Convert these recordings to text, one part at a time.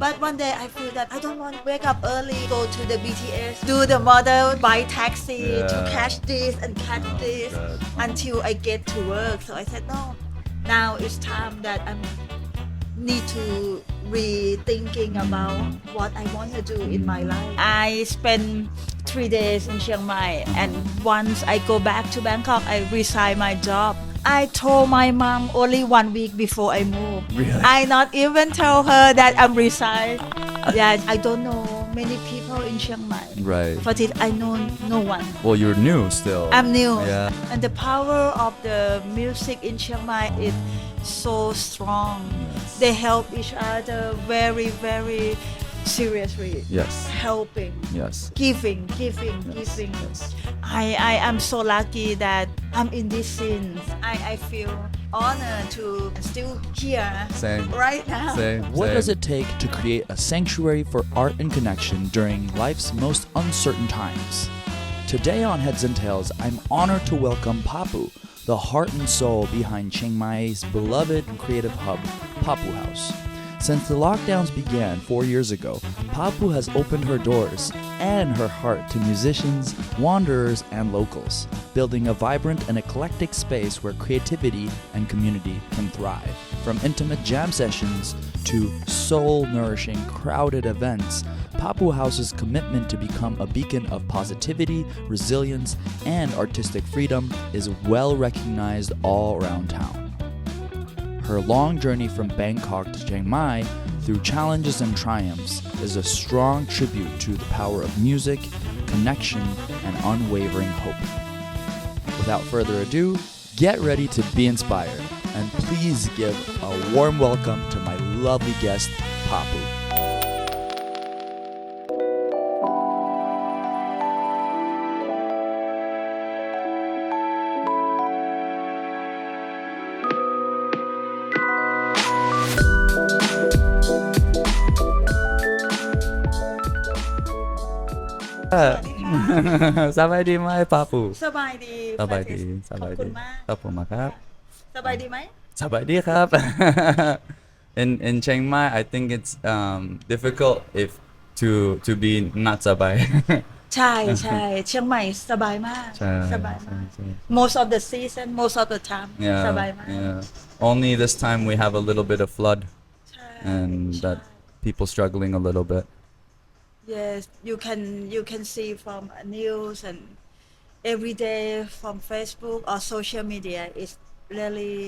But one day I feel that I don't want to wake up early, go to the BTS, do the model, buy taxi to catch this and catch this God. until I get to work. So I said, no, now it's time that I need to rethinking about what I want to do in my life. I spent 3 days in Chiang Mai, and once I go back to Bangkok, I resign my job. I told my mom only 1 week before I move. Really? I not even tell her that I'm resigned. Yeah, I don't know many people in Chiang Mai. Right. For this, I know no one. Well, you're new still. I'm new. Yeah. And the power of the music in Chiang Mai is so strong. Yes. They help each other very, very seriously. Yes. Helping. Yes. Giving. Yes. I am so lucky that I'm in this scene. I feel honored to still here Same. right now. Same. What Same. does it take to create a sanctuary for art and connection during life's most uncertain times? Today on Heads and Tails, I'm honored to welcome Paapu, the heart and soul behind Chiang Mai's beloved creative hub, Paapu House. Since the lockdowns began 4 years ago, Paapu has opened her doors and her heart to musicians, wanderers, and locals, building a vibrant and eclectic space where creativity and community can thrive. From intimate jam sessions to soul-nourishing, crowded events, Paapu House's commitment to become a beacon of positivity, resilience, and artistic freedom is well recognized all around town. Her long journey from Bangkok to Chiang Mai, through challenges and triumphs, is a strong tribute to the power of music, connection, and unwavering hope. Without further ado, get ready to be inspired, and please give a warm welcome to my lovely guest, Paapu. Sabay di mai Paapu. สบายดี Sabay di. ขอบคุณมาก ครับผมครับ สบายดีไหม Sabay diครับ in Chiang Mai, I think it's difficult if to be not sabay. ใช่ใช่เชียงใหม่สบายมาก ใช่ สบายมาก ใช่ most of the season most of the time สบายมาก yeah. Only this time we have a little bit of flood ใช่ and ใช่ that people struggling a little bit. Yes, you can see from news and every day from Facebook or social media is really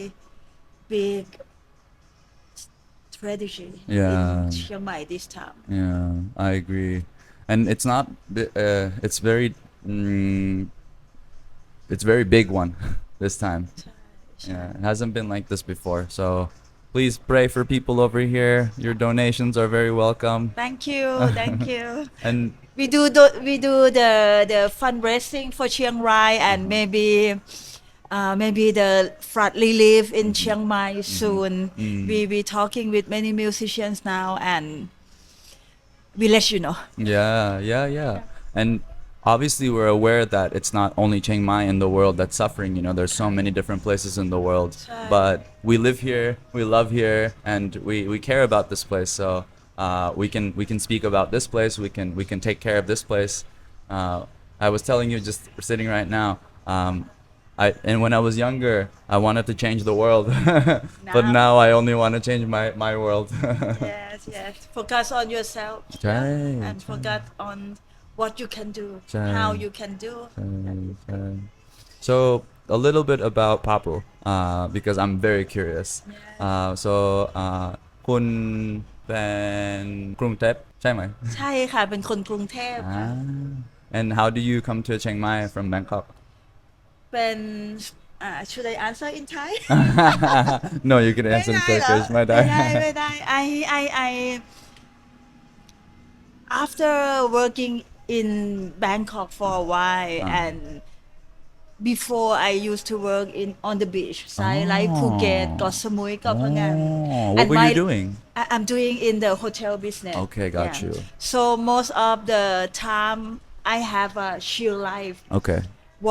big strategy Yeah. in Chiang Mai this time. Yeah, I agree. And it's not it's very big one this time. ใช่ Yeah, it hasn't been like this before. So please pray for people over here. Your donations are very welcome. Thank you, thank you. And We do the fundraising for Chiang Rai and maybe the flood relief in Chiang Mai soon. We talking with many musicians now and we let you know. yeah. And obviously we're aware that it's not only Chiang Mai in the world that's suffering. You know, there's so many different places in the world. Right. But we live here, we love here, and we care about this place. So we can speak about this place. We can take care of this place. I was telling you just sitting right now. And when I was younger, I wanted to change the world, but now I only want to change my world. Yes. Focus on yourself Right. and focus on what you can do, Right. how you can do. So a little bit about Paapu, because I'm very curious. So คุณเป็นกรุงเทพใช่ไหม ใช่ค่ะเป็นคนกรุงเทพค่ะ And how do you come to Chiang Mai from Bangkok? เป็น should I answer in Thai No, you can answer in ไม่ได้ Turkish. เหรอ ไม่ได้ ไม่ได้ I after working in Bangkok for a while and before I used to work in on the beach side like Phuket เกาะสมุยเกาะพะงัน What were you doing? I'm doing in the hotel business. Okay, got you. So most of the time I have a chill life, Okay.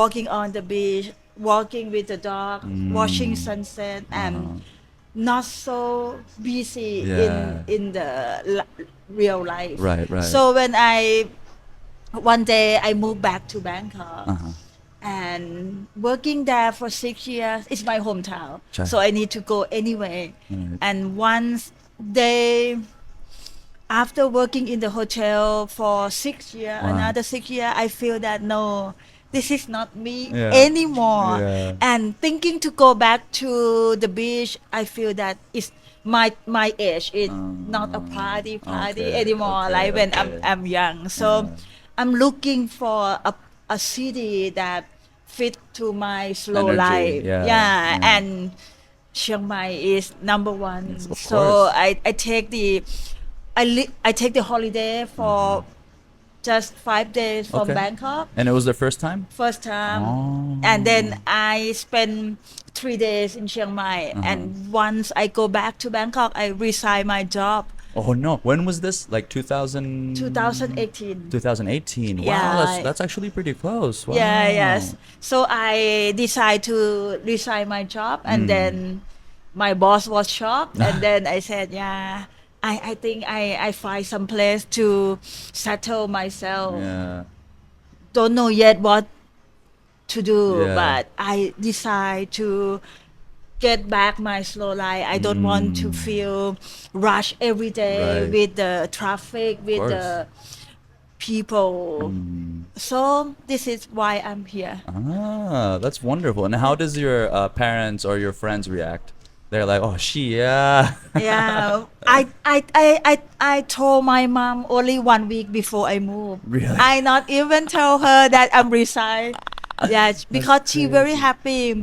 walking on the beach, walking with the dog, watching sunset, and not so busy Yeah. in the real life. Right, right. So when one day I moved back to Bangkok, Uh-huh. and working there for 6 years, it's my hometown, Chai. so I need to go anyway. Right. And once they, after working in the hotel for 6 years, Wow. another 6 years, I feel that no, this is not me Yeah. anymore. Yeah. And thinking to go back to the beach, I feel that it's my age is not a party Okay, anymore, okay, like when okay. I'm young. So Yeah. I'm looking for a city that fit to my slow Energy, life. yeah, Yeah, yeah. and Chiang Mai is number one. Yes, of So course. I take the I take the holiday for just 5 days from Okay. Bangkok, And it was the first time? first time, Oh. and then I spend 3 days in Chiang Mai. And once I go back to Bangkok, I resign my job. Oh no. When was this? Like 2000 2018. 2018. Wow, Yeah. that's actually pretty close. Wow. Yeah, yes. So I decide to resign my job, and then my boss was shocked, and then I said, yeah, I think I find some place to settle myself. Yeah. Don't know yet what to do, Yeah. but I decide to get back my slow life. I don't want to feel rush every day Right. with the traffic, with course. the people. So this is why I'm here. Ah, that's wonderful. And how does your parents or your friends react? They're like, oh, yeah. Yeah, I told my mom only 1 week before I moved. Really? I not even tell her that I'm resigned. Yeah, because she very happy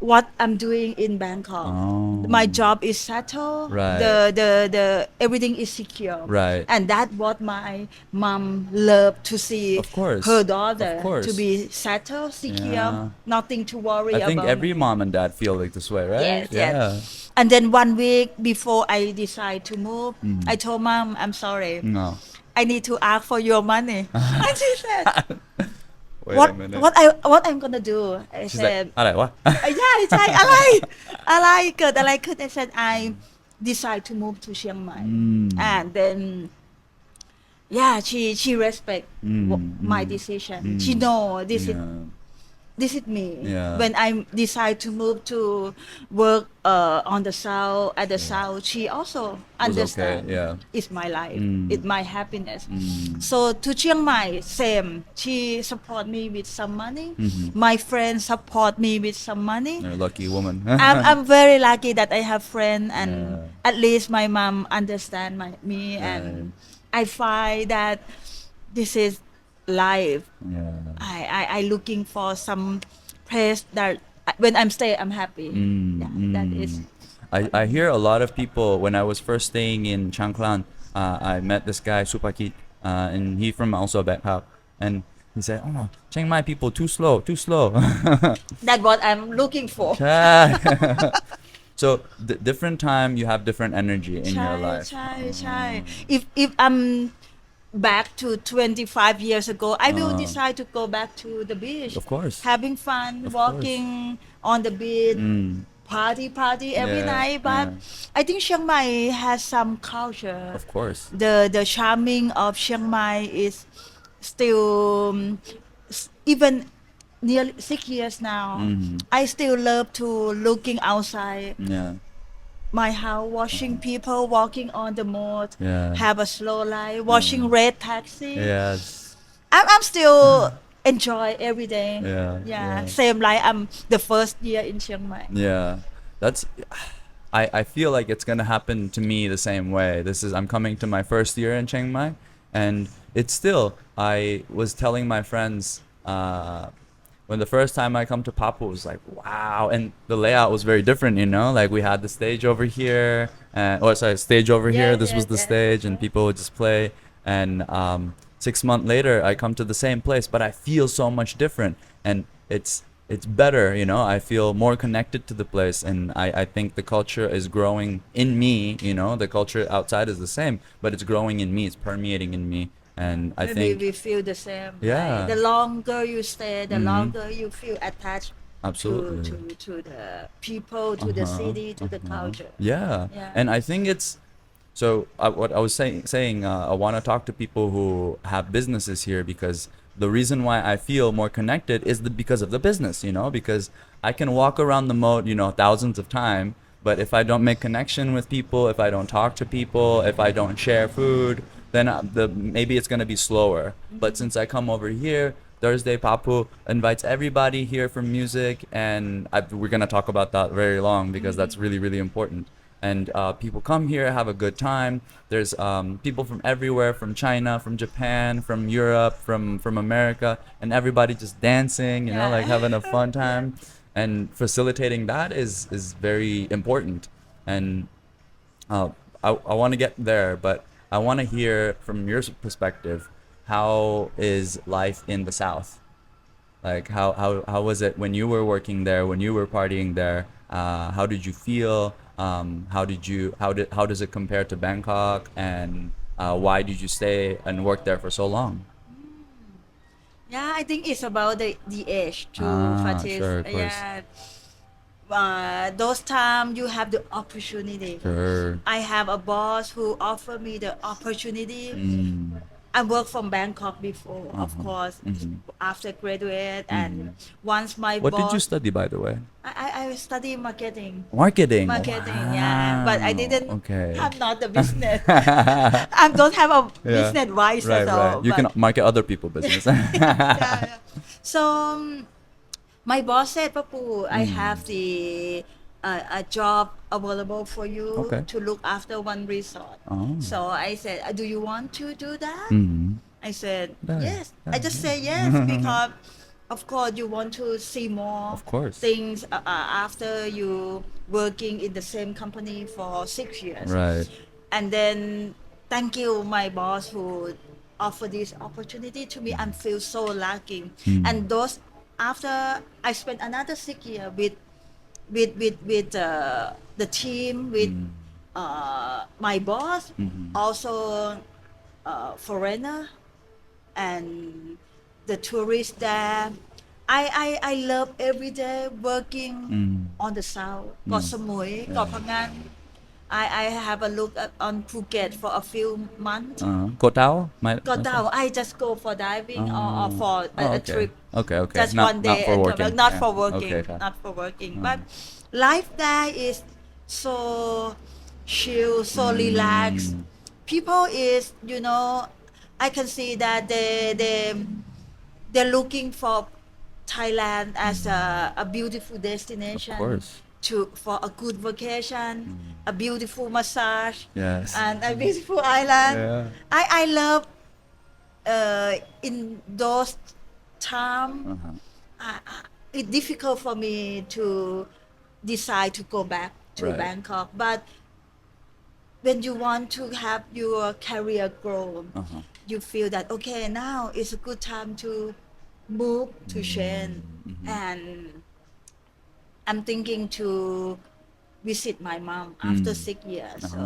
what I'm doing in Bangkok. Oh. My job is settled. Right. The everything is secure. Right. And that's what my mom loved to see. Of course. Her daughter Of course. to be settled, secure, Yeah. nothing to worry I about. think every mom and dad feel like this way, right? Yes, yeah. yes. And then 1 week before I decide to move, I told mom, I'm sorry. No. I need to ask for your money. And she said, Wait what a minute. what I'm gonna do? I She's said, like, alright, what? ใช่ อะไรเกิดอะไรขึ้น I said I decide to move to Chiang Mai, and then yeah, she respect my decision. She know this is me. Yeah. When I decide to move to work on the south, at the south, she also understand. okay, yeah. It's my life. It's my happiness. So to Chiang Mai, same. She support me with some money. My friends support me with some money. You're a lucky woman. I'm very lucky that I have friends, and Yeah. at least my mom understand me, and I find that this is life. Yeah. I looking for some place that when I'm stay I'm happy. That is. I hear a lot of people when I was first staying in Chiang Mai. I met this guy Supakit, and he from also Bangkok, and he said, "Oh, Chiang Mai people too slow, too slow." That's what I'm looking for. So different time you have different energy in your life. ใช่ if I'm back to 25 years ago, I will decide to go back to the beach. Of course. Having fun, Of walking on the beach, party every Yeah, night. But I think Chiang Mai has some culture. Of course. The charming of Chiang Mai is still even nearly 6 years now. I still love to looking outside Yeah. my house, watching people walking on the moat, Yeah. have a slow life, watching red taxi. Yes. I'm still enjoy every day. Yeah. Same like I'm the first year in Chiang Mai. Yeah. That's I feel like it's gonna happen to me the same way. I'm coming to my first year in Chiang Mai, and it's still, I was telling my friends when the first time I come to Paapu, it was like, wow, and the layout was very different, like we had the stage over here, stage over here, this was the stage, and people would just play, and 6 months later I come to the same place, but I feel so much different, and it's better, I feel more connected to the place, and I think the culture is growing in me, the culture outside is the same, but it's growing in me, it's permeating in me, and Maybe we feel the same. Yeah. Like the longer you stay, the longer you feel attached Absolutely. to the people, to the city, to the culture. Yeah. Yeah. And I think it's so what I was saying I want to talk to people who have businesses here, because the reason why I feel more connected is because of the business, because I can walk around the moat, thousands of times, but if I don't make connection with people, if I don't talk to people, if I don't share food, then maybe it's going to be slower. But since I come over here, Thursday, Paapu invites everybody here for music, and we're going to talk about that very long, because that's really, really important. And people come here, have a good time. There's people from everywhere, from China, from Japan, from Europe, from America, and everybody just dancing, like having a fun time. And facilitating that is very important. And I want to get there, but I want to hear from your perspective, how is life in the South? Like how was it when you were working there, when you were partying there? How did you feel? How does it compare to Bangkok? And why did you stay and work there for so long? Yeah, I think it's about the age too, Fatis. Sure, of course. Yeah. Those times you have the opportunity. Sure. I have a boss who offered me the opportunity. I worked from Bangkok before, of course, after graduate, and once my What boss. did you study, by the way? I study marketing. Marketing. Yeah, but I didn't Okay. have not the business. I don't have a business wise Right, at all. right. You can market other people's business. Yeah. So my boss said, Papu, I have a job available for you to look after one resort. Oh. So I said, do you want to do that? I said, Yeah, yes. yeah, I just say yes because, of course, you want to see more Of course. things after you working in the same company for 6 years. Right. And then thank you, my boss, who offered this opportunity to me. I feel so lucky. And those after I spent another 6 years with the team, with my boss, also foreigner and the tourists there. I love every day working on the south. Got Samui, got Phangan. I have a look on Phuket for a few months. Koh Tao? Got down. I just go for diving or for a trip. Okay. Just Not, one day not for and working. not Yeah. for working. Okay, fine. Not for working. But life there is so chill, so relaxed. People is, I can see that they're looking for Thailand as a beautiful destination. Of course. For a good vacation, a beautiful massage, Yes. and a beautiful island. Yeah. I love in those times. It's difficult for me to decide to go back to Right. Bangkok, but when you want to have your career grow, you feel that okay, now is a good time to move to Chiang, and I'm thinking to visit my mom after 6 years. So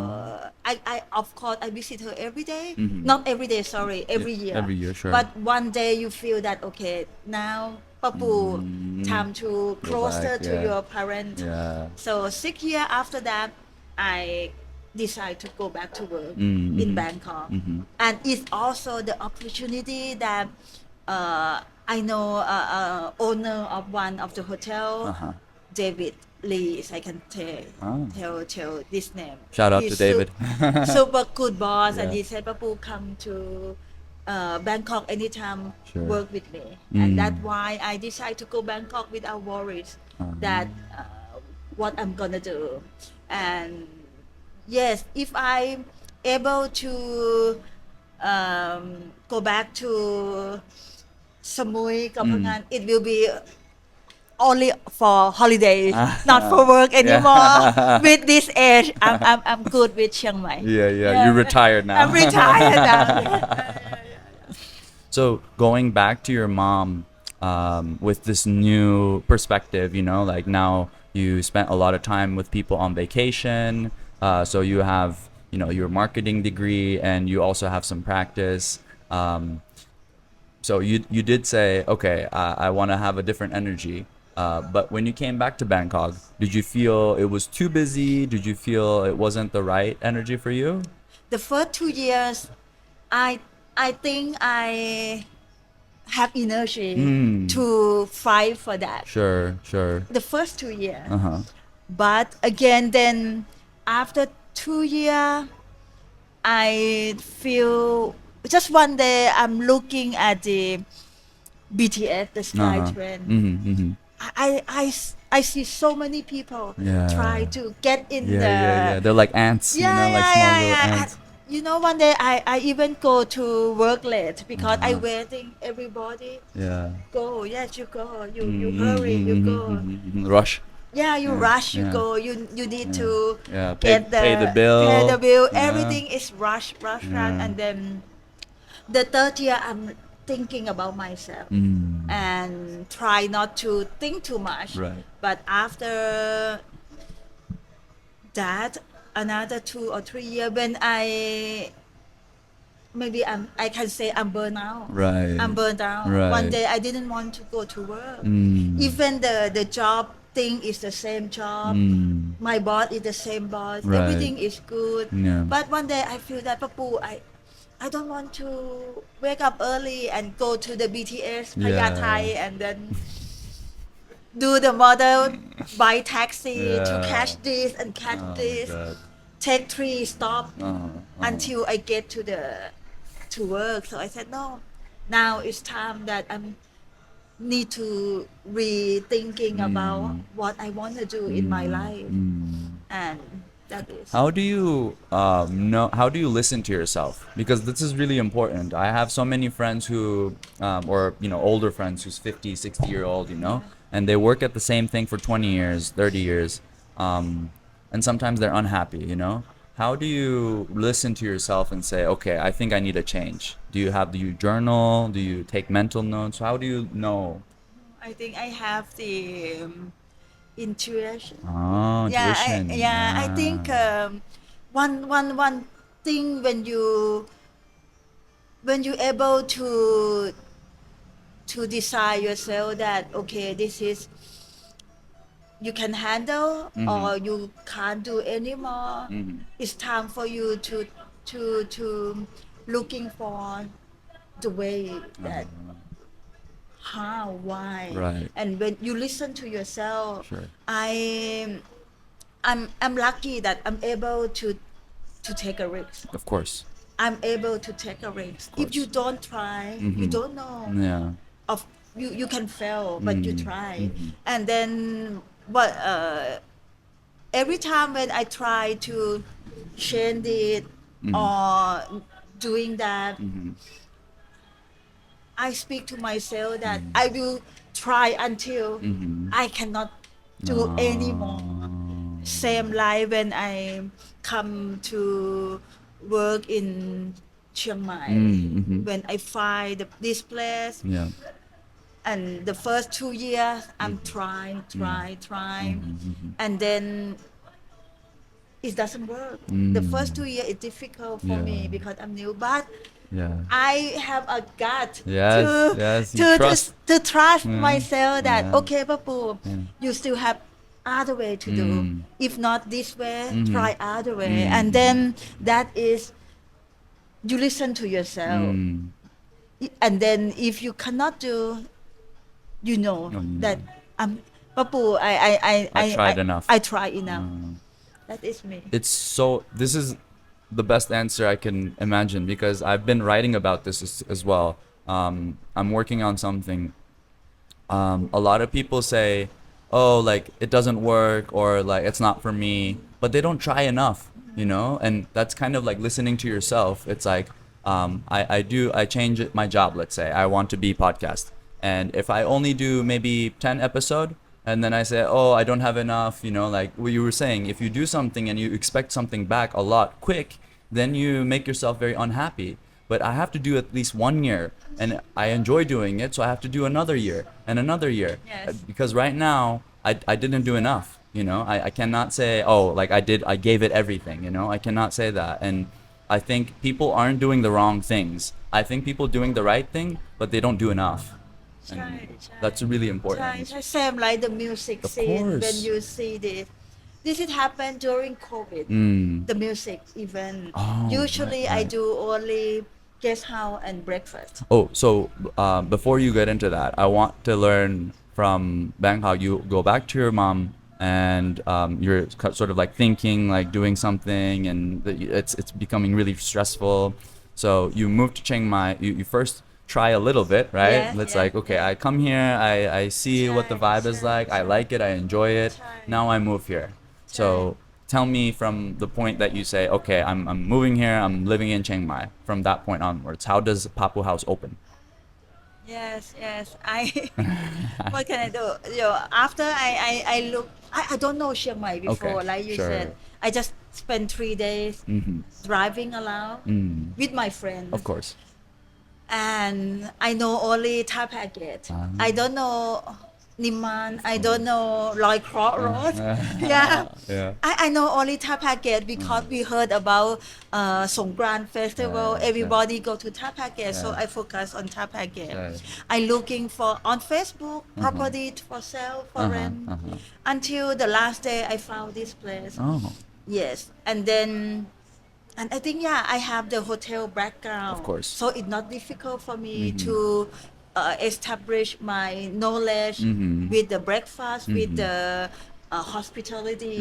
I of course I visit her every day. Not every day, sorry, every year. Every year, sure. But one day you feel that okay, now Papu, time to Go closer back, to yeah. your parents. Yeah. So 6 years after that, I decide to go back to work in Bangkok, and it's also the opportunity that I know owner of one of the hotel, David Lee, if I can tell this name. Shout out He's to David. Super good boss, and Yeah. he said, Papu, come to Bangkok anytime, Sure. work with me. And that's why I decided to go Bangkok without worries that what I'm gonna do. And yes, if I'm able to go back to Samui, Kaphangan, it will be only for holidays, not for work anymore. With this age, I'm good with Chiang Mai. Yeah. You're retired now. I'm retired now. So going back to your mom, with this new perspective, like now you spent a lot of time with people on vacation. So you have, your marketing degree, and you also have some practice. So you did say, okay, I want to have a different energy. But when you came back to Bangkok, did you feel it was too busy? Did you feel it wasn't the right energy for you? The first 2 years, I think I have energy to fight for that. Sure. The first 2 years. Uh-huh. But again, then after 2 years, I feel just one day I'm looking at the BTS, the Sky Train. Mm-hmm. I see so many people Yeah. try to get in Yeah. They're like ants, Yeah, like yeah, small yeah, little yeah. ants. One day I even go to work late because I waiting everybody Yeah. go. Yes, you go. You hurry. You go. Rush. Yeah, you Yeah, rush. You yeah. go. You need to Yeah. get Pay the bill. Pay the bill. Yeah. Everything is rush, Yeah. and then the third year I'm thinking about myself and try not to think too much. Right. But after that, another 2 or 3 years when I can say I'm burned out. Right. I'm burned out. Right. One day I didn't want to go to work. Mm. Even the job thing is the same job. My boss is the same boss. Right. Everything is good. Yeah. But one day I feel that Paapu, I don't want to wake up early and go to the BTS Payathai and then do the model, buy taxi to catch this and catch this. God. Take 3 stops Uh-huh. until I get to work. So I said no. Now it's time that I need to rethinking about what I want to do in my life, and that is. How do you know? How do you listen to yourself? Because this is really important. I have so many friends who, or older friends who's 50, 60-year-old, and they work at the same thing for 20 years, 30 years, and sometimes they're unhappy. How do you listen to yourself and say, okay, I think I need a change? Do you journal? Do you take mental notes? How do you know? I think I have the intuition. Oh, intuition. I think one thing when you able to decide yourself that okay, this is you can handle or you can't do anymore. It's time for you to looking for the way that how, why, Right. and when you listen to yourself, Sure. I'm lucky that I'm able to take a risk. Of course. I'm able to take a risk. If you don't try, you don't know. Yeah. Of you can fail, but you try, and then every time when I try to change it or doing that, I speak to myself that I will try until I cannot do anymore. Same like when I come to work in Chiang Mai, when I find this place, Yeah. and the first 2 years I'm trying, and then it doesn't work. The first 2 years is difficult for me because I'm new, but Yeah. I have a gut Yes, you trust. to trust myself that Yeah. okay, Paapu, you still have other way to do. If not this way, try other way, and then that is you listen to yourself, and then if you cannot do, that I'm Paapu. I tried enough. I try enough. That is me. This is the best answer I can imagine because I've been writing about this as well. I'm working on something. A lot of people say, oh, like it doesn't work or like it's not for me, but they don't try enough, and that's kind of like listening to yourself. It's like, I change my job. Let's say I want to be podcast. And if I only do maybe 10 episode and then I say, oh, I don't have enough, like what you were saying, if you do something and you expect something back a lot quick, then you make yourself very unhappy. But I have to do at least 1 year and I enjoy doing it. So I have to do another year and another year. Yes. Because right now I didn't do enough, I cannot say, oh, like I gave it everything, I cannot say that. And I think people aren't doing the wrong things. I think people doing the right thing, but they don't do enough. and ใช่ใช่ that's really ใช่ important. ใช่ same like the music Of scene course. when you see this is happened during COVID the music event Oh, usually I right. do only guest house and breakfast Oh, so before you get into that, I want to learn from Bangkok. You go back to your mom, and you're sort of like thinking, like doing something, and it's becoming really stressful. So you move to Chiang Mai. You first try a little bit, right? Yeah, It's yeah, like, okay, yeah. I come here, I see what the vibe is like. I like it. I enjoy it. Now I move here. So tell me from the point that you say, okay, I'm moving here, I'm living in Chiang Mai. From that point onwards, how does Paapu House open? Yes I what can I do after I look I don't know Chiang Mai before Okay, like you sure. said I just spent 3 days driving around with my friend Of course. and I know only Thai packet. I don't know Niman. I don't know Loy Cross Road. Yeah. Yeah. I know only Thai packet because we heard about Songkran festival. Everybody go to Thai packet, so I focus on Thai packet. I looking for on Facebook property for sale for rent until the last day I found this place. Oh, Yes, and then and I think I have the hotel background. Of course. So it's not difficult for me to establish my knowledge with the breakfast, with the hospitality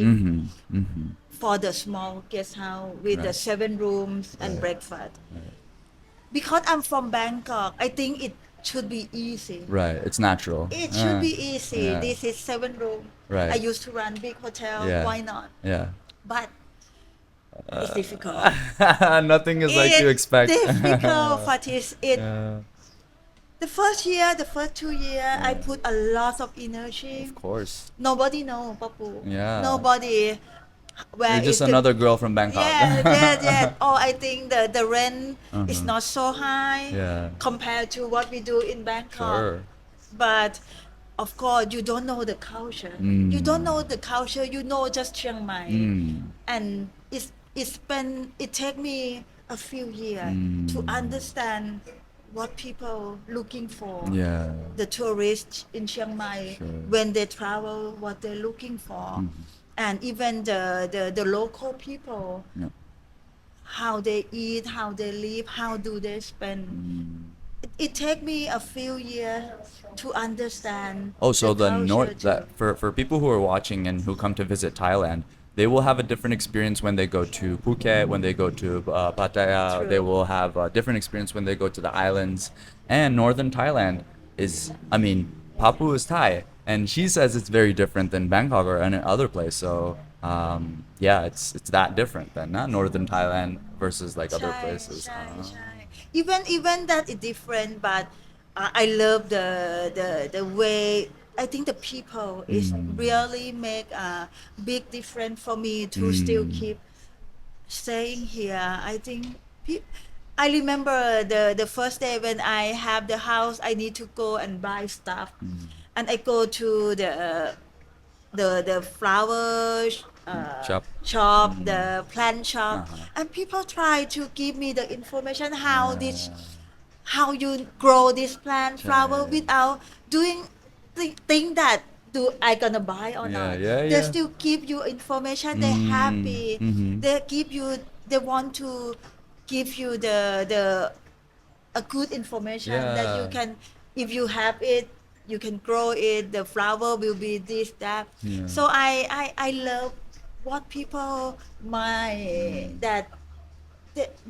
for the small guest house with the Right. 7 rooms and Right. breakfast. Because I'm from Bangkok, I think it should be easy. right. It's natural. It should be easy. Yeah. This is 7 room. Right. I used to run big hotel. Yeah. Why not? Yeah. But it's difficult. Nothing is like you expect. difficult, but it Yeah. the first year, the first 2 years, I put a lot of energy. Of course. Nobody know, Papu. Yeah. Nobody. Where You're just is the- another girl from Bangkok. Yeah. Oh, I think the rent is not so high Yeah. compared to what we do in Bangkok. Sure. But of course, you don't know the culture. You don't know the culture. You know just Chiang Mai, and it take me a few years to understand what people looking for. Yeah. The tourists in Chiang Mai Sure. when they travel, what they're looking for, and even the local people, Yeah. how they eat, how they live, how do they spend. It take me a few years to understand. Oh, so the culture north too. that for people who are watching and who come to visit Thailand, they will have a different experience when they go to Phuket, when they go to Pattaya. True. They will have a different experience when they go to the islands. And northern Thailand is, I mean, Papu is Thai, and she says it's very different than Bangkok or any other place. So yeah, it's that different then, not northern Thailand versus like other places. ใช่ even that is different but I love the way I think the people is really make a big difference for me to still keep staying here. I think I remember the first day when I have the house I need to go and buy stuff and I go to the flower shop, the plant shop, and people try to give me the information how you grow this plant flower without doing thing that do I gonna buy or Yeah, not. yeah, They yeah. still give you information. They're happy. They give you. They want to give you the a good information that you Yeah. can if you have it you can grow it the flower will be this that Yeah. so I love what people my that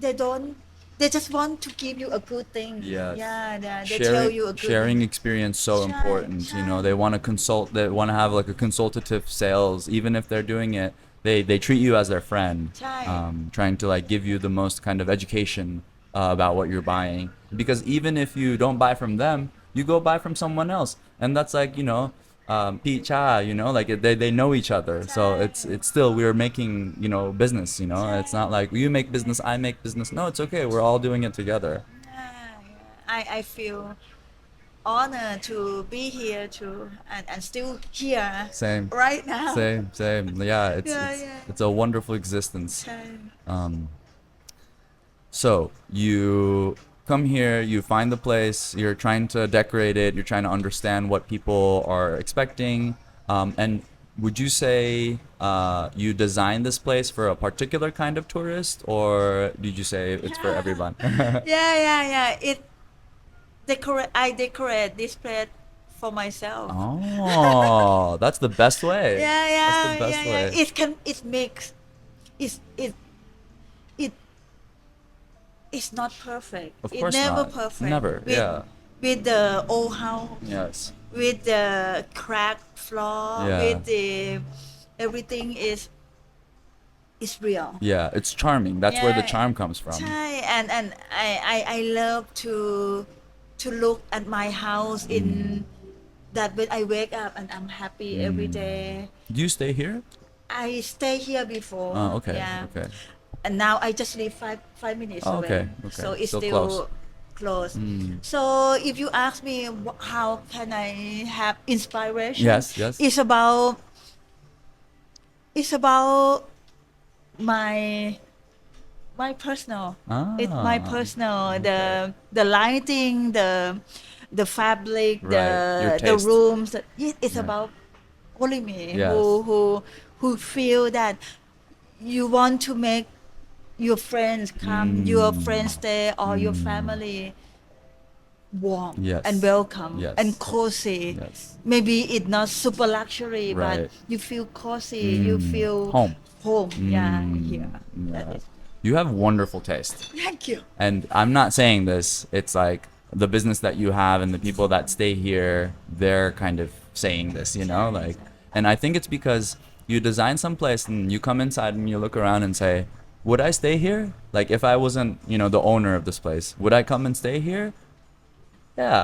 they don't they just want to give you a good thing Yes. they tell you a good sharing thing. experience so Shy, important. You know, shy. they want to consult. They want to have like a consultative sales, even if they're doing it. They treat you as their friend, Shy. trying to like give you the most kind of education about what you're buying. Because even if you don't buy from them, you go buy from someone else, and that's like Pete Cha. You know, like they know each other. So it's still we're making business. You know, it's not like you make business, I make business. No, it's okay. We're all doing it together. I feel honored to be here too and still here Same. right now. Same. Yeah, it's Yeah, it's, yeah. it's a wonderful existence.ใช่ So you come here, you find the place, you're trying to decorate it, you're trying to understand what people are expecting. And would you say you designed this place for a particular kind of tourist, or did you say it's for Yeah. everyone? Yeah. I decorate this place for myself. Oh, that's the best way. That's the best way. It makes it it it's not perfect. Of It course never not. perfect. Never. Yeah. With the old house, Yes. with the cracked floor, Yeah. with the everything is real. Yeah, it's charming. That's where the Yeah. charm comes from. ใช่ and I love to look at my house in that when I wake up and I'm happy every day. Do you stay here? I stay here before. Oh, okay. Yeah. Okay. And now I just live 5 minutes Oh, away. okay, okay. So it's Still still close. close. So if you ask me how can I have inspiration? Yes. It's about my personal. It's my Ah, personal. okay. The lighting, the fabric, Right, your the taste. rooms. It's Yeah. about only me Yes. who feel that you want to make your friends come, your friends stay, or your family warm Yes. and welcome Yes. and cozy. Yes. Maybe it's not super luxury, Right. but you feel cozy, you feel Home. Yeah, here. That Yeah. is. You have wonderful taste. Thank you. And I'm not saying this, it's like the business that you have and the people that stay here, they're kind of saying this, you know, like, and I think it's because you design some place and you come inside and you look around and say, would I stay here? Like if I wasn't, you know, the owner of this place, would I come and stay here? Yeah.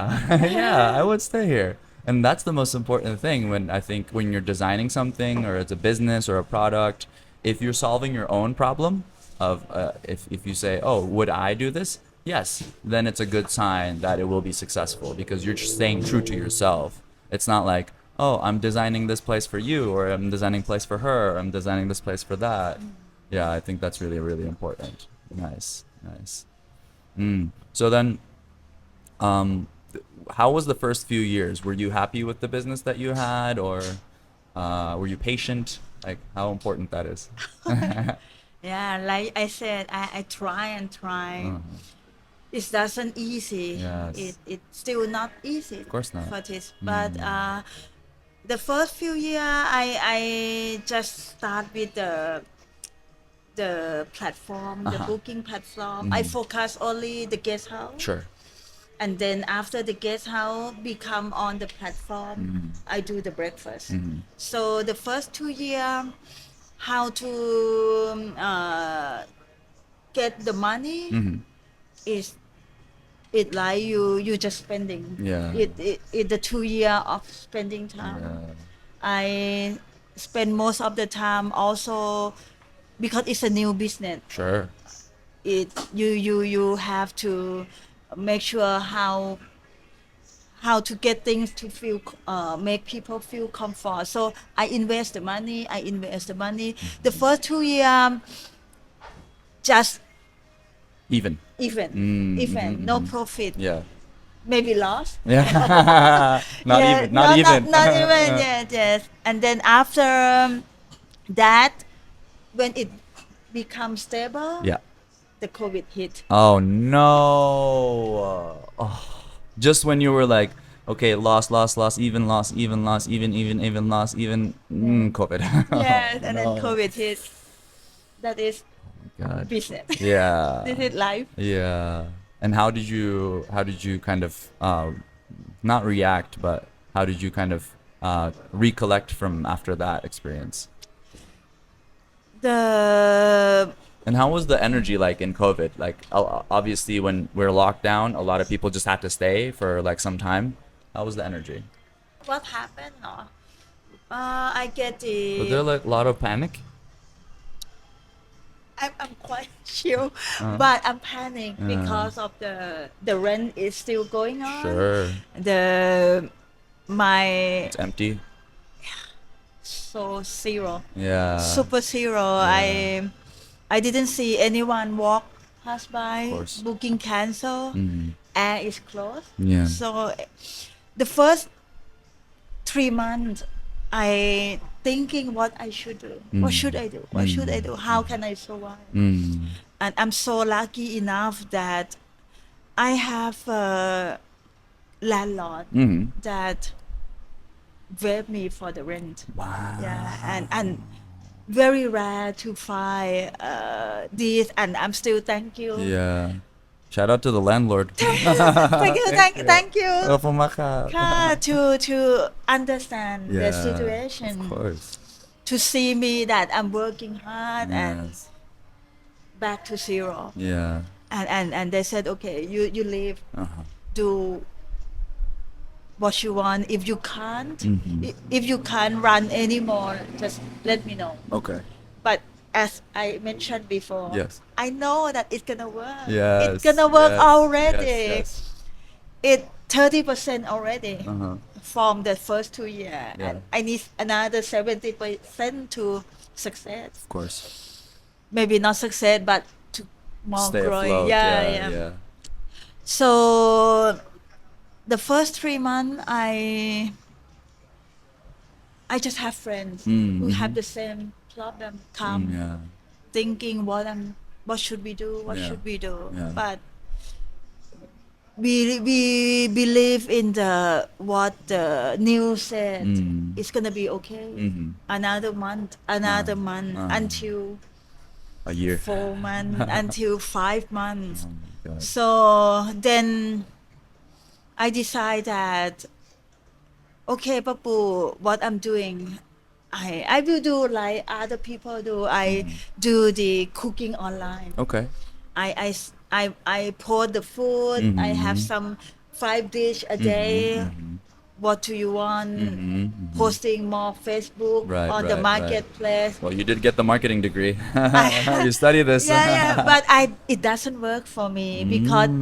Yeah, I would stay here. And that's the most important thing when I think when you're designing something or it's a business or a product, if you're solving your own problem of if you say, oh, would I do this? Yes, then it's a good sign that it will be successful because you're just staying true to yourself. It's not like, oh, I'm designing this place for you, or I'm designing place for her, or I'm designing this place for that. Yeah, I think that's really, really important. Nice. So then, how was the first few years? Were you happy with the business that you had, or were you patient? Like how important that is. Yeah, like I said, I try and try. It doesn't easy. Yes. It's still not easy. Of course not. For this, but the first few years, I just start with the platform, the booking platform. I focus only the guest house. Sure. And then after the guest house become on the platform, I do the breakfast. So the first 2 years, how to get the money is it like you just spending. Yeah. It the 2 years of spending time. Yeah. I spend most of the time also because it's a new business. Sure. You have to make sure how to get things to feel make people feel comfort. So I invest the money. The first 2 years just Even. no profit, Yeah. maybe loss. Yeah. Not Yeah, even. Not even. not even. Yes. And then after that, when it becomes stable, Yeah. the COVID hit. Oh no. Oh. Just when you were like, okay, loss, even loss, even loss, even loss, even COVID. Yes, and then No. COVID hit. That is God. business. Yeah. This is life. Yeah. And how did you kind of not react, but how did you kind of recollect from after that experience? The And how was the energy like in COVID? Like obviously when we're locked down, a lot of people just had to stay for like some time. How was the energy? what happened? I get Was there like a lot of panic? I'm quite chill, but I'm panicked because of the rent is still going on. Sure. My It's empty. so zero. Yeah. Super zero. I didn't see anyone walk pass by, course. booking cancel, air is closed. Yeah. So the first 3 months, I thinking what I should do. What should I do? What should I do? How can I survive? And I'm so lucky enough that I have a landlord that waive me for the rent. Wow. Yeah, and very rare to find this, and I'm still thank you. Yeah. Shout out to the landlord. Thank you, thank you. ขอบคุณมากครับ ค่ะ to understand the situation, Of course. to see me that I'm working hard and Yes. back to zero. Yeah. And they said, okay, you leave, do what you want. If you can't, if you can't run anymore, just let me know. Okay. But as I mentioned before, Yes. I know that it's gonna work. Yes. It's gonna work yes, already. Yes. It 30% already from the first 2 years. Yeah. And I need another 70% to success. Of course. Maybe not success, but to more Stay growing. afloat. Yeah. So the first 3 months, I just have friends who have the same problem. Come, Yeah. thinking what should we do? What Yeah. should we do? Yeah. But we believe in what the news said. It's gonna be okay. Another month, until A year. 4 months, until 5 months. Oh my God. So then I decide that, okay, Papu, what I'm doing, I will do like other people do. I do the cooking online. Okay. I pour the food. I have some 5 dish a day. What do you want? Posting more Facebook on the marketplace. Well, you did get the marketing degree. You study this. Yeah, but it doesn't work for me because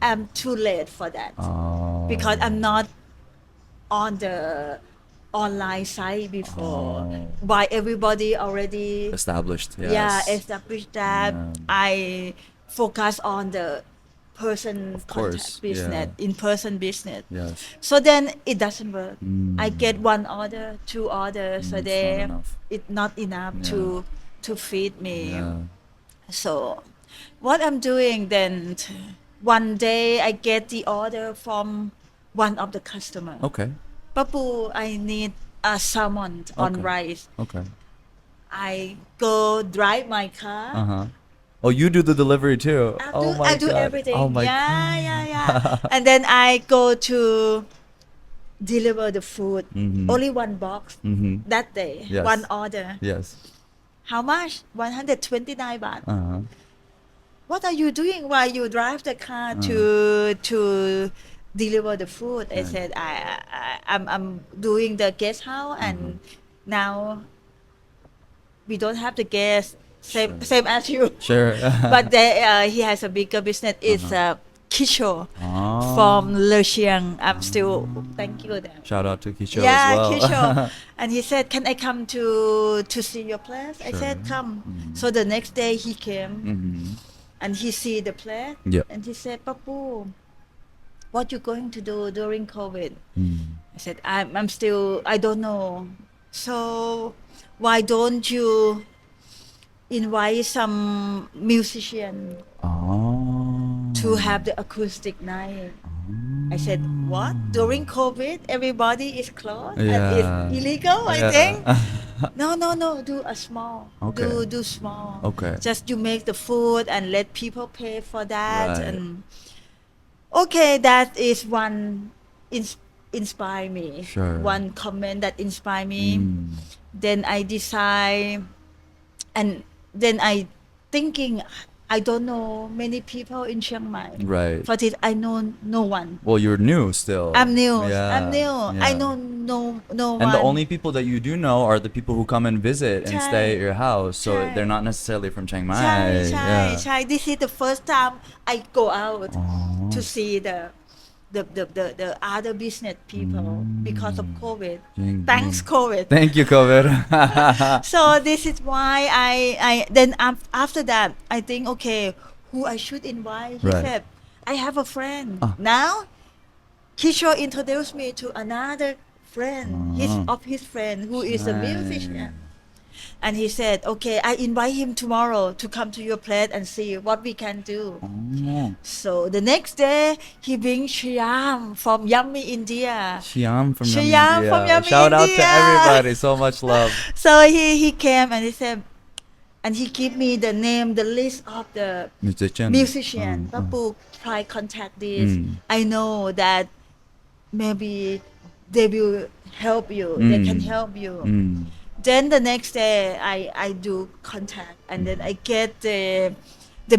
I'm too late for that. Oh. Because I'm not on the online site before. Why everybody already Established. Yes. established that. I focus on the person contact business, in-person business. Yes. So then it doesn't work. I get 1 order, 2 orders a day. It's not enough. It's not enough to feed me. Yeah. So what I'm doing then, one day I get the order from one of the customer. Okay. Papu, I need a salmon on rice. Okay. I go drive my car. Oh, you do the delivery too. I do everything. Oh my Yeah. And then I go to deliver the food. Only 1 box that day. Yes. 1 order. Yes. How much? 129 baht. What are you doing while you drive the car to deliver the food? I said I'm doing the guest house, and now we don't have the guest. Same as you. Sure. But he has a bigger business. It's Kisho from Le Chiang. I'm still thank you there. Shout out to Kisho Yeah, as well. Kisho. And he said, "Can I come to see your place?" I said, "Come." So the next day he came, and he see the place, and he said, "Papu, what you going to do during COVID?" I said, "I'm still. I don't know. So why don't you invite some musician to have the acoustic night?" I said, "What? During COVID, everybody is closed and it's illegal, I think." No. Do a small. Okay. Do small. Okay. Just you make the food and let people pay for that. Right. And okay, that is one inspire me. Sure. One comment that inspire me. Then I decide, and then I thinking, I don't know many people in Chiang Mai. Right. For this, I know no one. Well, you're new still. I'm new. Yeah. I know no one. And the only people that you do know are the people who come and visit and stay at your house. So Chai. they're not necessarily from Chiang Mai. Chai. This is the first time I go out to see the other business people because of COVID. Thanks COVID. Thank you, COVID. So this is why I then after that I think, okay, who I should invite. He Right. said, I have a friend. Ah. Now, Kishore introduced me to another friend, his friend who is a musician. And he said, okay, I invite him tomorrow to come to your place and see what we can do. Oh. So the next day, he brings Shyam from Yummy India. Shyam from Yummy Shyam India. from Yummy Shout out to India. everybody. So much love. So he came and he said, and he gave me the name, the list of the musician. Paapu, try contact this. I know that maybe they will help you. They can help you. Then the next day, I do contact, and then I get the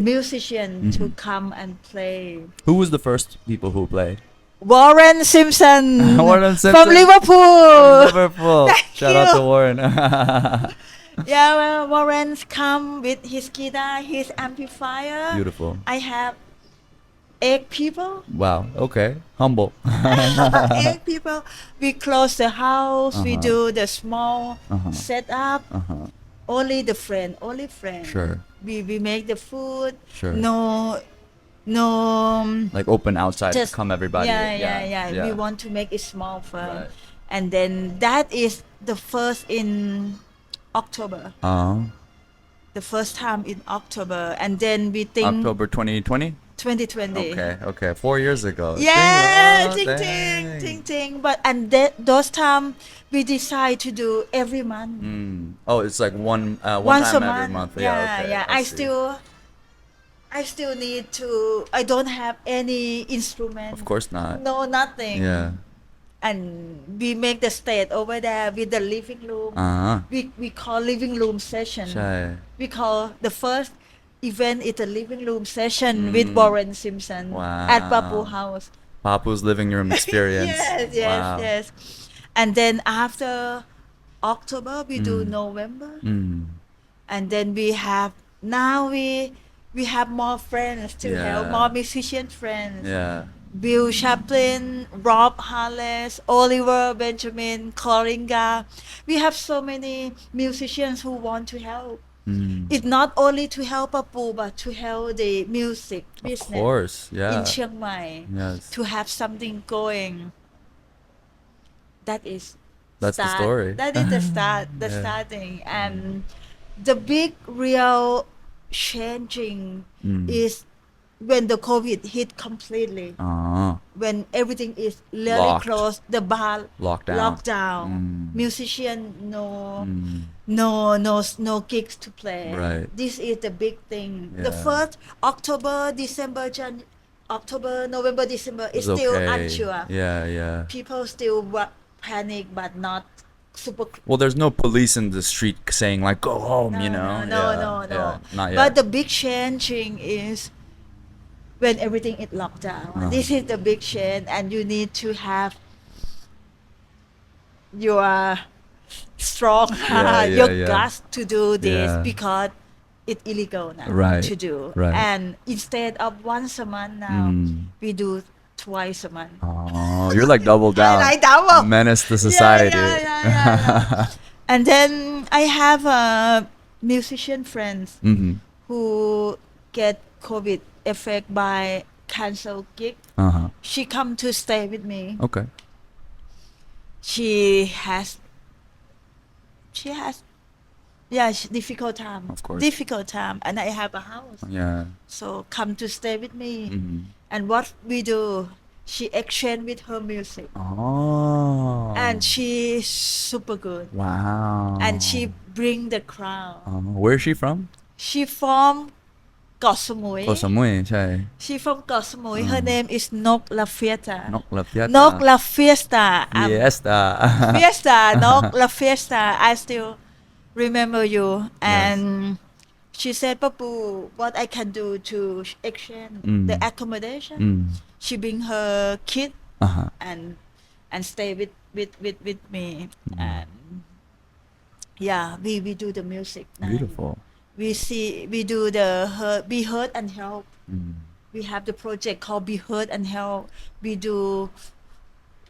musician to come and play. Who was the first people who played? Warren Simpson, Warren from Simpson. Liverpool. Liverpool. Thank Shout out you. to Warren. Yeah, well, Warren's come with his guitar, his amplifier. Beautiful. I have 8 people. Wow. Okay. Humble. 8 people. We close the house. We do the small setup. Only the friend. Only friend. Sure. We make the food. Sure. No. Like open outside. Just Come everybody. Yeah. We want to make it small first, Right. and then that is the first in October. The first time in October, and then we think October 2020. 2020. Okay. 4 years ago. Yeah, Ding, oh, dang. ting. But and those time we decide to do every month. Oh, it's like one Once time a every month. month. Yeah. Okay. I still need to. I don't have any instrument. Of course not. No, nothing. Yeah. And we make the stage over there with the living room. We call living room session. ใช่ We call the first event is a living room session with Warren Simpson Wow. at Paapu House. Paapu's living room experience. Yes. And then after October we do November, and then we have more friends to help, more musician friends. Yeah. Bill Chaplin, Rob Harless, Oliver Benjamin, Coringa. We have so many musicians who want to help. It's not only to help Paapu, but to help the music business. Of course. Yeah. In Chiang Mai. Yes. To have something going. That's the story. That is the start, starting. And the big real changing is when the COVID hit completely. When everything is really Locked. closed, the bar Lockdown. Musician no gigs to play. Right. This is the big thing. The Yeah. first October, November, December is It's still okay. unsure. Yeah. People still panic, but not super. Well, there's no police in the street saying like go home, you know. No. Yeah, not yet. But the big changing is when everything is locked down. This is the big change, and you need to have your strong your guts to do this because it's illegal now to do. Right. And instead of once a month now, we do twice a month. Oh, you're like double down. I double. Menace the society. Yeah. And then I have musician friends who get COVID effect by cancel gig. She come to stay with me. Okay. She has difficult time. Of course. Difficult time, and I have a house. Yeah. So come to stay with me. And what we do, she exchange with her music. Oh. And she's super good. Wow. And she bring the crowd. Where is she from? She fromเกาะสมุย Koh Samui, ใช่ She from เกาะสมุย Her name is Nok La Fiesta. Nok La Fiesta. Nok La Fiesta. Fiesta. Fiesta. Nok La Fiesta. I still remember you. And she said, Paapu, what I can do to exchange the accommodation. She bring her kid and stay with me. And we do the music now. Beautiful. We do the Be Heard and Help. We have the project called Be Heard and Help. We do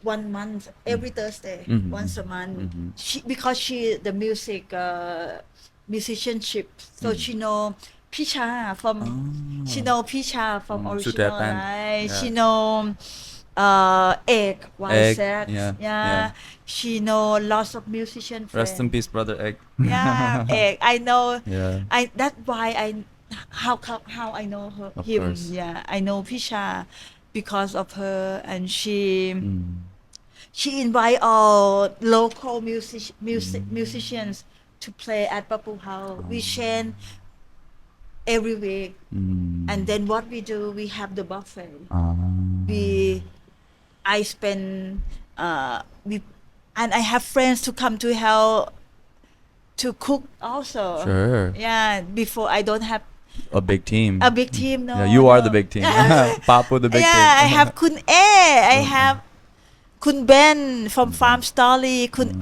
1 month every Thursday, once a month. Because she the musicianship, so she know Pisha from she know Pisha from original, Sutepan. right? Yeah. She know Egg, Egg, Sex, yeah. She know lots of musician friends. Rest in peace, brother Egg. Yeah, Egg. I know. Yeah. That's why how I know Of him. course. Yeah, I know Pisha because of her, and she invite all local musicians to play at Paapu House. We chant every week, and then what we do, we have the buffet. I spend we and I have friends to come to help to cook also. Sure. Yeah, before I don't have A big team. a big team. No, Yeah, you are no. the big team. Paapu the big team. Yeah, I have Kun I have Kun Ben from Farm Story, Kun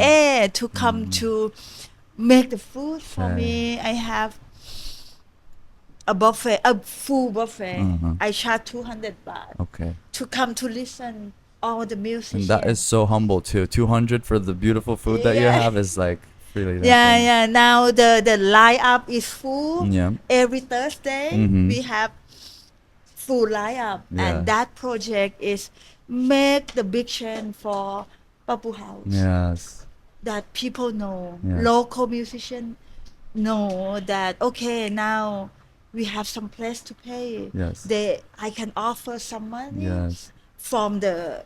to come to make the food for Yeah. me. I have a buffet, a full buffet. I charge 200 baht Okay. to come to listen all the music. And that is so humble too. 200 for the beautiful food that you Yeah. have is like really nothing. Yeah. Now the lineup is full. Yeah. Every Thursday we have full lineup, Yeah. and that project is make the big change for Paapu House. Yes. That people know, Yes. local musicians know that okay, now we have some place to pay. Yes. I can offer some money Yes. from the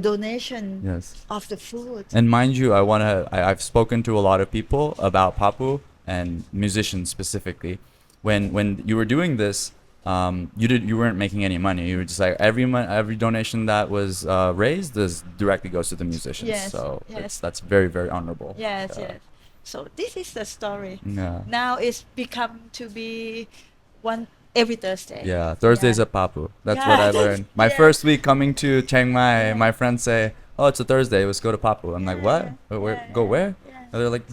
donation Yes. of the food. And mind you, I've spoken to a lot of people about Paapu and musicians specifically. When you were doing this, you weren't making any money. You were just like every donation that was raised directly goes to the musicians. Yes, So yes. that's very, very honorable. Yes, Yeah. yes. So this is the story. Yeah. Now it's become to be one every Thursday. Yeah, Thursdays Yeah. at Paapu. That's Yeah, what I that's- learned. My yeah. first week coming to Chiang Mai, Yeah. my friends say, "Oh, it's a Thursday. Let's go to Paapu." I'm like, "What? Go where?" Yeah. And they're like,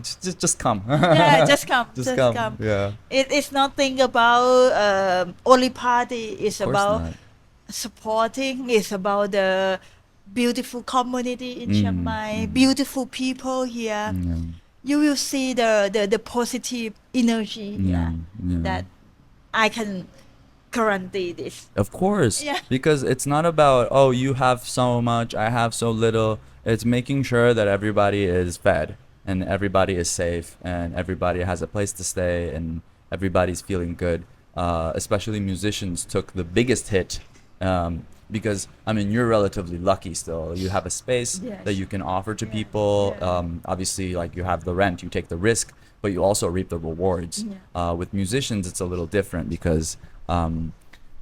"Just come." Yeah, just come. Just come. Yeah. It's nothing about only party. It's Of course about not. supporting. It's about the beautiful community in Chiang Mai, beautiful people here. Yeah. You will see the positive energy here Yeah. that I can guarantee this. Of course. Yeah. Because it's not about, oh, you have so much, I have so little. It's making sure that everybody is fed and everybody is safe and everybody has a place to stay and everybody's feeling good. Especially musicians took the biggest hit because, I mean, you're relatively lucky still. You have a space Yes. that you can offer to people. Yeah. Obviously, like you have the rent, you take the risk, but you also reap the rewards. Yeah. With musicians, it's a little different because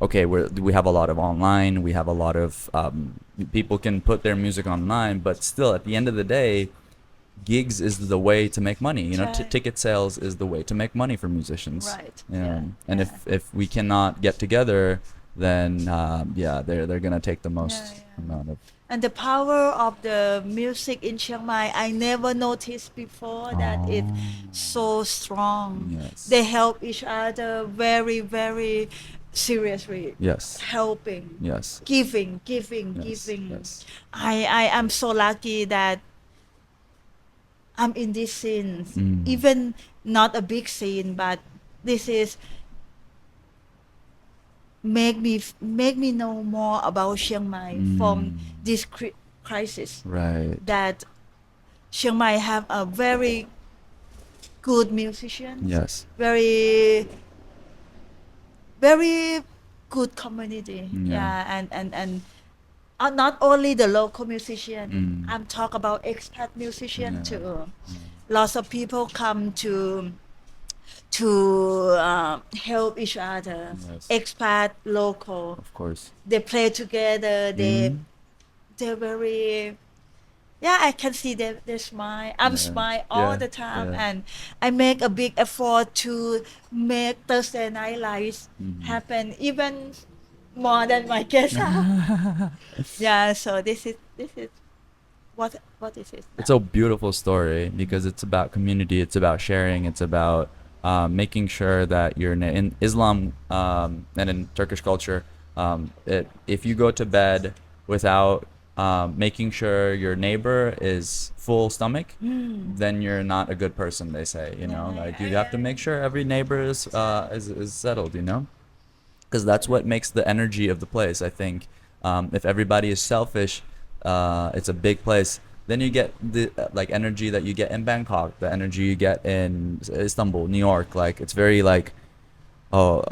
okay, we have a lot of online, we have a lot of people can put their music online, but still at the end of the day, gigs is the way to make money. You know, Right. ticket sales is the way to make money for musicians. Right. Yeah. Yeah. And if we cannot get together, then they're gonna take the most Yeah. amount of. And the power of the music in Chiang Mai, I never noticed before that it's so strong. Yes. They help each other very, very seriously. Yes. Helping, Yes. giving. Yes. I am so lucky that I'm in this scene, Mm. even not a big scene, but this is make me know more about Chiang Mai from this crisis. Right. That Chiang Mai have a very good musician, Yes. very good community. Yeah. And not only the local musician. I'm talk about expat musician Yeah. too. Lots of people come to help each other. Yes. Expat, local. Of course. They play together. They're very. Yeah, I can see they smile. I'm Yeah. smile all Yeah. the time, Yeah. and I make a big effort to make Thursday night lights happen, even more than my guest house. Yeah, so this is what is it? It's a beautiful story because it's about community, it's about sharing, it's about making sure that you're in Islam and in Turkish culture, if you go to bed without making sure your neighbor is full stomach, then you're not a good person. They say, you know, like you have to make sure every neighbor is settled, you know, because that's what makes the energy of the place. I think if everybody is selfish, it's a big place. Then you get the like energy that you get in Bangkok, the energy you get in Istanbul, New York. Like it's very like, oh,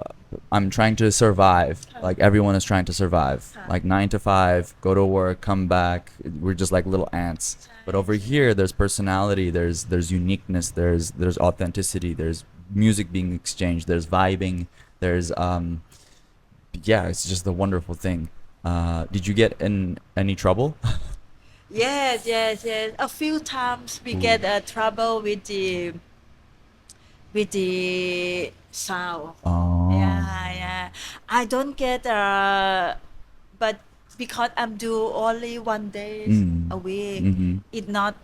I'm trying to survive. Like everyone is trying to survive. Like 9 to 5, go to work, come back. We're just like little ants. But over here, there's personality. There's uniqueness. There's authenticity. There's music being exchanged. There's vibing. There's yeah, it's just a wonderful thing. Did you get in any trouble? Yes, yes, yes. A few times we get trouble with the sound. Oh. Yeah, yeah. I don't get but because I'm do only 1 day a week, it not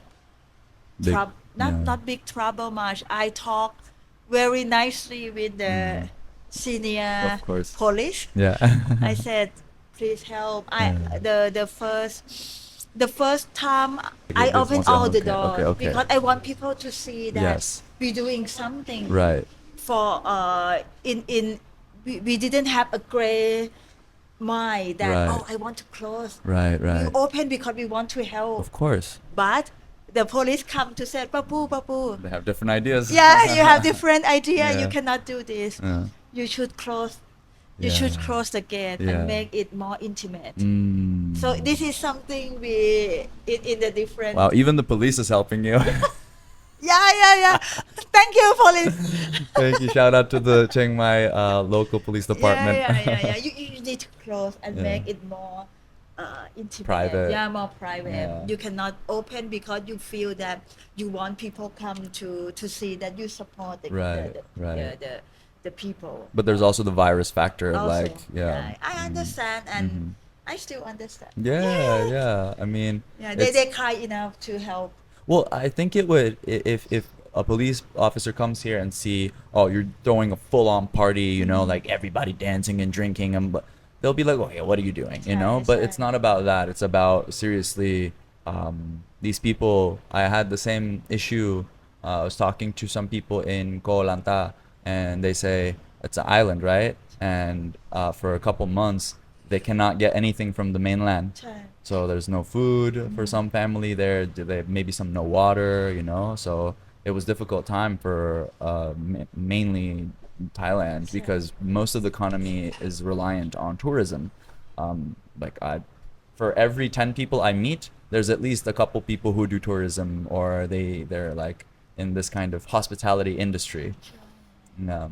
Big, yeah. not big trouble much. I talk very nicely with the senior Of course. police. Yeah. I said, please help. The first time I this open one's- all the okay, doors okay. because I want people to see that Yes. we're doing something Right. for we didn't have a gray mind that Right. oh I want to close. Right. We Right. open because we want to help. Of course. But the police come to say, Papu. They have different ideas. Yeah, you have different idea. Yeah. You cannot do this. Yeah. You should close. You Yeah. should close the gate Yeah. and make it more intimate. Mm. So this is something we in the different. Wow, even the police is helping you. Yeah. Thank you, police. Thank you. Shout out to the Chiang Mai local police department. Yeah. You need to close and Yeah. make it more intimate. Private. Yeah, more private. Yeah. You cannot open because you feel that you want people come to see that you support Right, right. the people. But there's also the virus factor of Also, like, yeah. I understand and I still understand. Yeah. I mean, Yeah, it's- they kind enough to help. well, I think it would if a police officer comes here and see, oh, you're throwing a full-on party, you know, like everybody dancing and drinking, and but they'll be like, okay, what are you doing, you know? Right, But right. it's not about that. It's about seriously, these people. I had the same issue. I was talking to some people in Koh Lanta, and they say it's an island, right? And for a couple months, they cannot get anything from the mainland. ใช่ So there's no food for some family there. They maybe some no water, you know. So it was difficult time for mainly Thailand because most of the economy is reliant on tourism. Like for every 10 people I meet, there's at least a couple people who do tourism or they're like in this kind of hospitality industry. Yeah.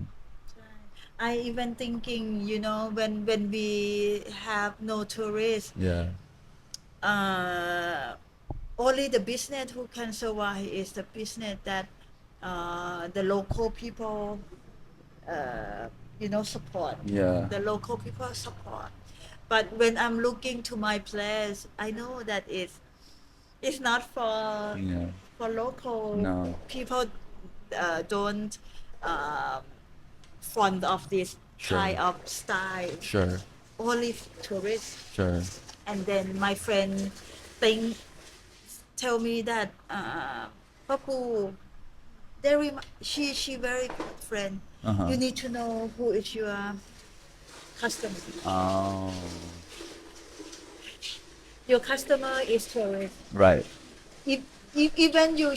I even thinking, you know, when we have no tourists, Yeah. only the business who can survive is the business that the local people, you know, support. Yeah. The local people support. But when I'm looking to my place, I know that it's not Yeah. for local No. people. Don't fond of this Sure. kind of style. Sure. Only tourists. Sure. And then my friend tell me that Papu, she very good friend. Uh-huh. You need to know who is your customer. Oh. Your customer is tourist. Right. If even you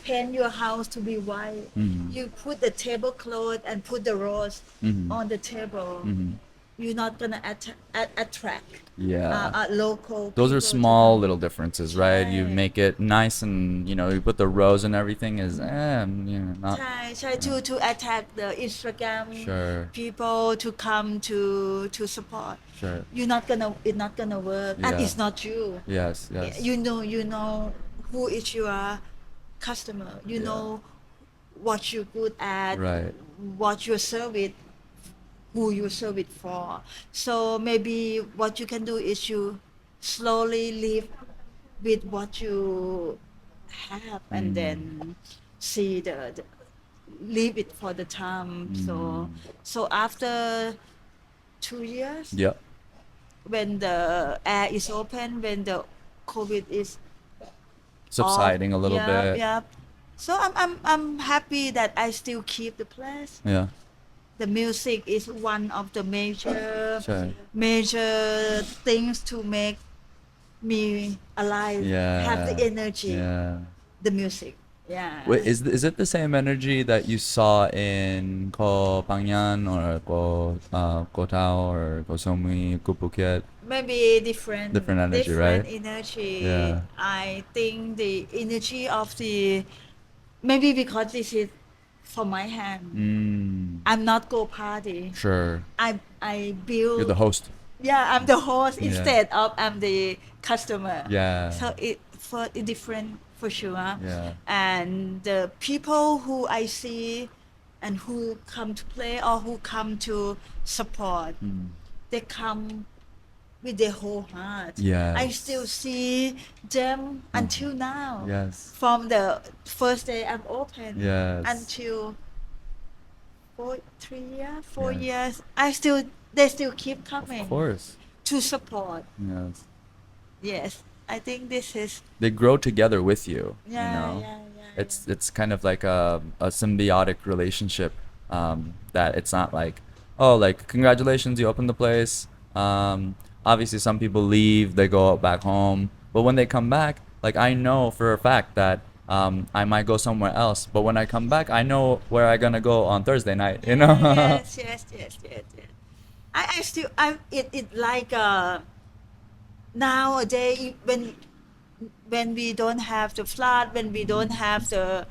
paint your house to be white, you put the tablecloth and put the rose on the table, you're not gonna attract Yeah. local. Those are people small to- little differences, right? You Right. make it nice and, you know, you put the rose and everything is, you know, not. ใช่ to attack the Instagram Sure. people to come to support. Sure. It's not gonna work, and Yeah. it's not you. Yes. You know who is your customer. You Yeah. know what you're good at, Right. what your service, who you serve it for. So maybe what you can do is you slowly live with what you have, and then see the leave it for the time. So after 2 years, Yep. when the air is open, when the COVID is Subsiding a off. little Yeah, bit. yeah. So I'm happy that I still keep the place. Yeah. The music is one of the Sure. major things to make me alive. Have the Yeah. energy. Yeah. The music. Yeah. Wait, is it the same energy that you saw in Ko Pangyan or Ko Tao or Ko Samui, Ko Phuket? Maybe different Different energy, right? energy. Yeah. I think the energy of the maybe because this is from my hand. Mm. I'm not go party. Sure. I build. You're the host. Yeah, I'm the host Yeah. instead of I'm the customer. Yeah. So it different for sure. Yeah. And the people who I see and who come to play or who come to support, they come with their whole heart. Yes. I still see them until now. Yes. From the first day I'm open Yes. until 4 Yes. years. They still keep coming Of course. to support. Yes. Yes, I think this is They grow together with you. yeah, You know. yeah. It's kind of like a symbiotic relationship, that it's not like, oh, like, congratulations, you opened the place. Obviously some people leave, they go back home, but when they come back, like, I know for a fact that I might go somewhere else, but when I come back, I know where I'm gonna go on Thursday night, you know. Yes. I still it like nowadays when we don't have the flood, when we don't have the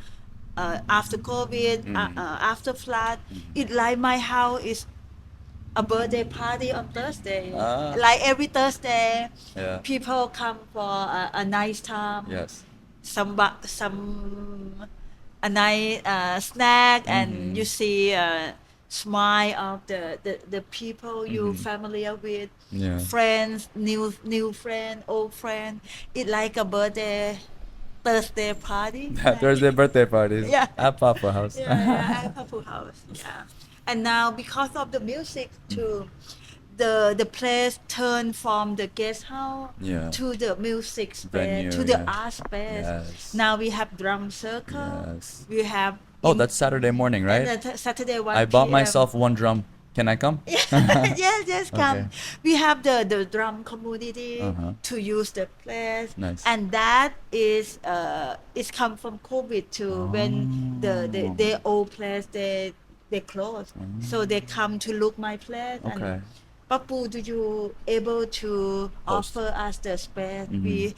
after COVID, after flood, it like my house is a birthday party on Thursday. Ah. Like every Thursday, Yeah. people come for a nice time. Yes. Some a nice snack, and you see smile of the people you familiar with, Yeah. friends, new friend, old friend. It like a birthday Thursday party. Thursday birthday parties. Yeah. At Paapu House. Yeah, at Paapu House. Yeah, and now because of the music too, the place turned from the guest house Yeah. to the music space, Venue, to the yeah. art space. Yes. Now we have drum circle. Yes. We have Oh, that's Saturday morning, right? and Saturday 1 I bought PM. myself one drum. Can I come? yes, come. Okay. We have the drum community to use the place, Nice. and that is it's come from COVID too. When the old place they closed, so they come to look my place. Okay. And Paapu, do you able to Host. offer us the space? We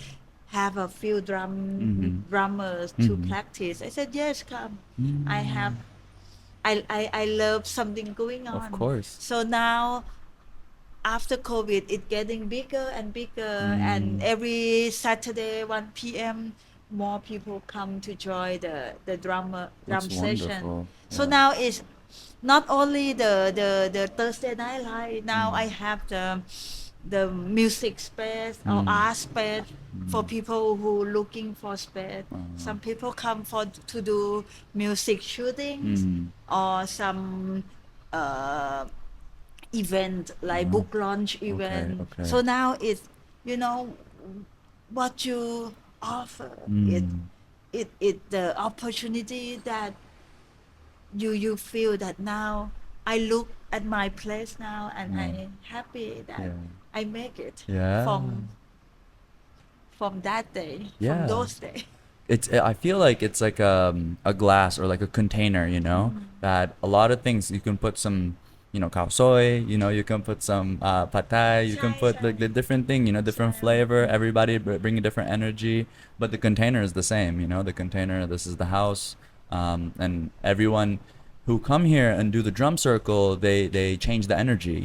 have a few drummers to practice. I said yes, come. I have. I love something going on. Of course. So now, after COVID, it's getting bigger and bigger, and every Saturday 1 p.m. more people come to join the drum That's session. wonderful. So Yeah. now it's not only the Thursday night live. Now I have the music space or art space for people who looking for space. Some people come to do music shootings or some event like book launch event. okay. So now it's what you offer. It the opportunity that you feel that now I look at my place now and I'm happy that I make it Yeah. from that day, Yeah. from those days. I feel like it's like a glass or like a container, you know, that a lot of things you can put some, khao soy, you can put some pad thai, you can put like the different thing, different flavor. Everybody bring a different energy, but the container is the same, the container. This is the house, and everyone who come here and do the drum circle, they change the energy,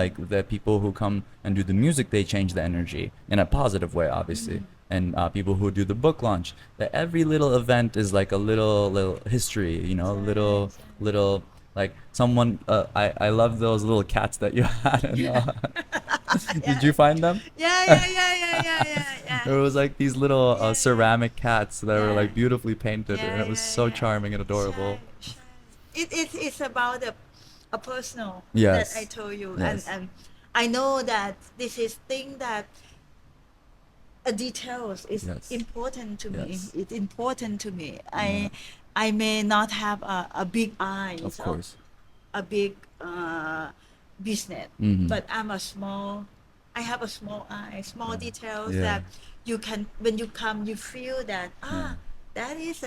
like the people who come and do the music, they change the energy in a positive way, obviously. And people who do the book launch, that every little event is like a little history, little like someone. I love those little cats that you had. Did you find them? Yeah. There was like these little ceramic cats that were like beautifully painted, and it was so yeah. charming and adorable. Shy. It's about a personal Yes. that I told you, Yes. and I know that this is thing that a details is Yes. important to me. Yes. It's important to me. I may not have a big eyes Of course. a big business, Mhm. but I have a small eye, small details Yeah. that you can, when you come, you feel that, that is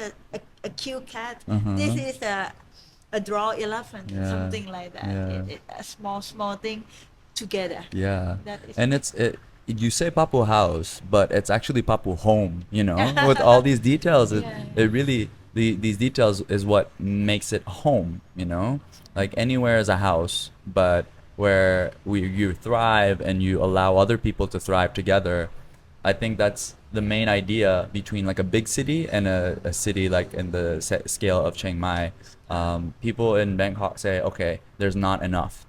a cute cat. Uh-huh. This is a draw elephant, Yeah. something like that. Yeah. A small thing together. Yeah. That is And you say Paapu House, but it's actually Paapu Home, you know, with all these details. Yeah. It really, these details is what makes it home, you know? Like anywhere is a house, but where you thrive and you allow other people to thrive together. I think that's the main idea between like a big city and a city like in the scale of Chiang Mai. People in Bangkok say, okay, there's not enough.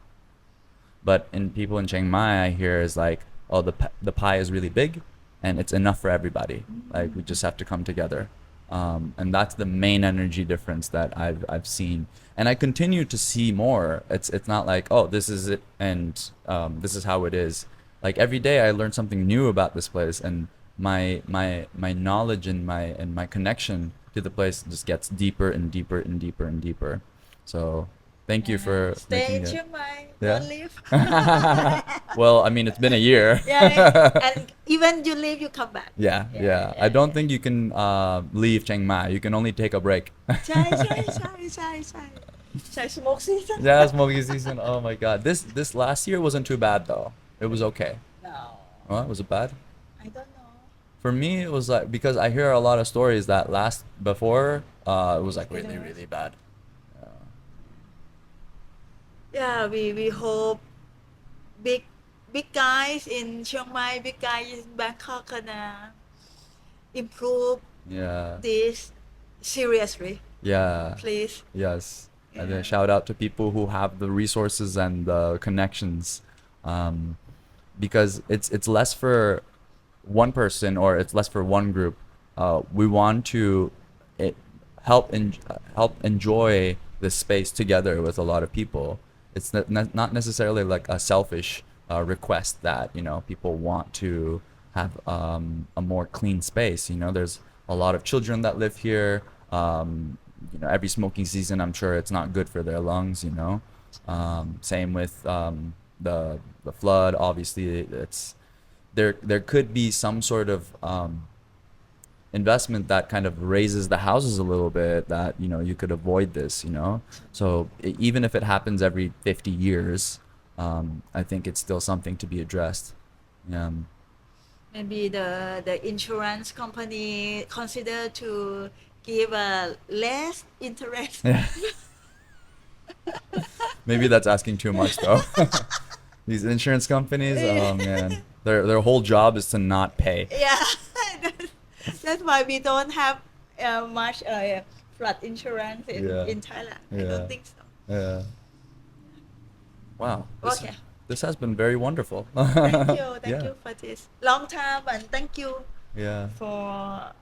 But in people in Chiang Mai, I hear is like, oh, the pie is really big, and it's enough for everybody. Like we just have to come together, and that's the main energy difference that I've seen, and I continue to see more. It's not like, oh, this is it, and this is how it is. Like every day, I learn something new about this place, and my knowledge and my connection to the place just gets deeper and deeper and deeper and deeper. So. Thank you for stay making in it. Chiang Mai. Yeah. Don't leave. Well, I mean, it's been a year. Yeah, and even you leave, you come back. Yeah. Yeah. I don't think you can leave Chiang Mai. You can only take a break. Chai smoke season. Yeah, smoky season. Oh my God. This last year wasn't too bad though. It was okay. No, Was it bad? I don't know. For me, it was like, because I hear a lot of stories that before it was like really, really bad. Yeah, we hope big guys in Chiang Mai, big guys in Bangkok gonna improve Yeah. this seriously, Yeah. please. Yes. And Yeah. then shout out to people who have the resources and the connections, because it's less for one person or it's less for one group. We want to help enjoy this space together with a lot of people. It's not necessarily like a selfish request that, you know, people want to have a more clean space. You know, there's a lot of children that live here. You know, every smoking season, I'm sure it's not good for their lungs. You know, same with the flood. Obviously, it's there could be some sort of investment that kind of raises the houses a little bit, that, you know, you could avoid this, you know. So even if it happens every 50 years, I think it's still something to be addressed. Maybe the insurance company consider to give a less interest. Maybe that's asking too much though. These insurance companies, oh man, their whole job is to not pay. Yeah, that's why we don't have much flood insurance in Thailand. I Yeah. don't think so. Yeah. Wow. Okay. This has been very wonderful. Thank you Yeah. for this long time, and thank you Yeah. for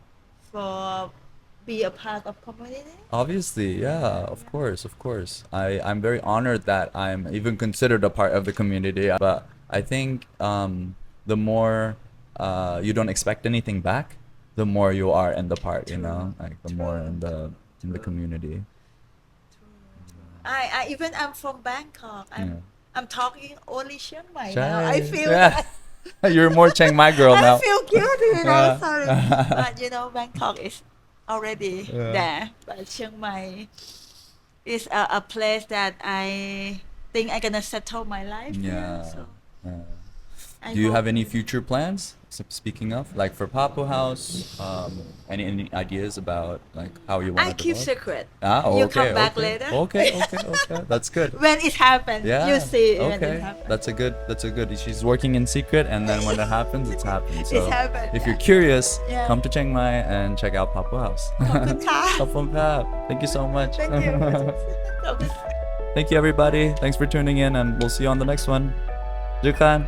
be a part of community. Obviously, yeah, of course. I'm very honored that I'm even considered a part of the community. But I think the more you don't expect anything back, the more you are in the part, you know, like the more in the community. I even I'm from Bangkok. I'm talking only Chiang Mai Chiang- now. I feel yeah. You're more Chiang Mai girl I now. feel guilty, you know. Yeah. Sorry, but you know, Bangkok is already there. But Chiang Mai is a place that I think I'm gonna settle my life. Yeah. Here, so I Do you hope- have any future plans? Speaking of, like for Paapu House, any ideas about like how you want I to keep develop? secret. Okay, You come back okay. later. Okay. That's good. When it happens, Yeah. you see when Okay. it happens. That's a good. She's working in secret, and then when it happens, it's happened. So It's happened, if yeah. you're curious, Yeah. come to Chiang Mai and check out Paapu House. ขอบคุณค่ะ Thank you so much. Thank you. ขอบคุณค่ะ Thank you, everybody. Thanks for tuning in, and we'll see you on the next one. Jukan.